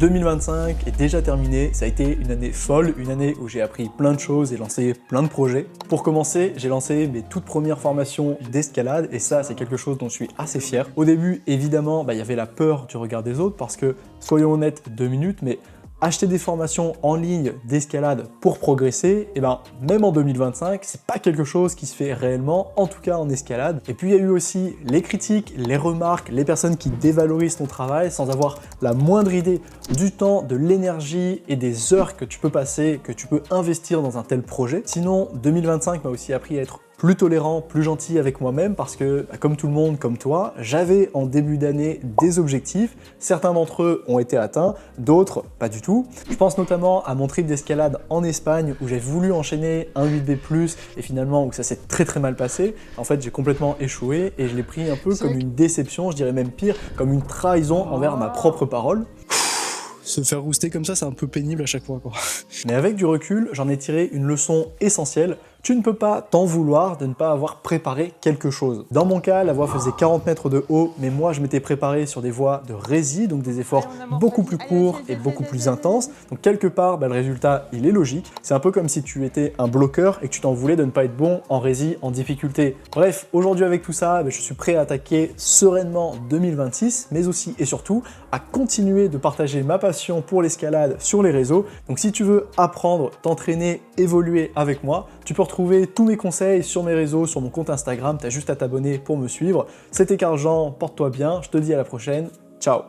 2025 est déjà terminé, ça a été une année folle, une année où j'ai appris plein de choses et lancé plein de projets. Pour commencer, j'ai lancé mes toutes premières formations d'escalade et ça c'est quelque chose dont je suis assez fier. Au début, évidemment, il y avait la peur du regard des autres parce que, soyons honnêtes, 2 minutes, mais acheter des formations en ligne d'escalade pour progresser, et même en 2025, c'est pas quelque chose qui se fait réellement, en tout cas en escalade. Et puis il y a eu aussi les critiques, les remarques, les personnes qui dévalorisent ton travail sans avoir la moindre idée du temps, de l'énergie et des heures que tu peux passer, que tu peux investir dans un tel projet. Sinon, 2025 m'a aussi appris à être plus tolérant, plus gentil avec moi-même parce que, comme tout le monde, comme toi, j'avais en début d'année des objectifs. Certains d'entre eux ont été atteints, d'autres pas du tout. Je pense notamment à mon trip d'escalade en Espagne où j'ai voulu enchaîner un 8B+, et finalement où ça s'est très mal passé. En fait, j'ai complètement échoué et je l'ai pris un peu comme une déception, je dirais même pire, comme une trahison envers ma propre parole. Se faire rouster comme ça, c'est un peu pénible à chaque fois, quoi. Mais avec du recul, j'en ai tiré une leçon essentielle. Tu ne peux pas t'en vouloir de ne pas avoir préparé quelque chose. Dans mon cas, la voie faisait 40 mètres de haut, mais moi je m'étais préparé sur des voies de rési, donc des efforts beaucoup plus courts et beaucoup plus intenses. Donc quelque part, le résultat, il est logique. C'est un peu comme si tu étais un bloqueur et que tu t'en voulais de ne pas être bon en rési, en difficulté. Bref, aujourd'hui avec tout ça, je suis prêt à attaquer sereinement 2026, mais aussi et surtout à continuer de partager ma passion pour l'escalade sur les réseaux. Donc si tu veux apprendre, t'entraîner, évoluer avec moi, tu peux retrouver tous mes conseils sur mes réseaux, sur mon compte Instagram, t'as juste à t'abonner pour me suivre. C'était Carl Jean, porte-toi bien, je te dis à la prochaine, ciao.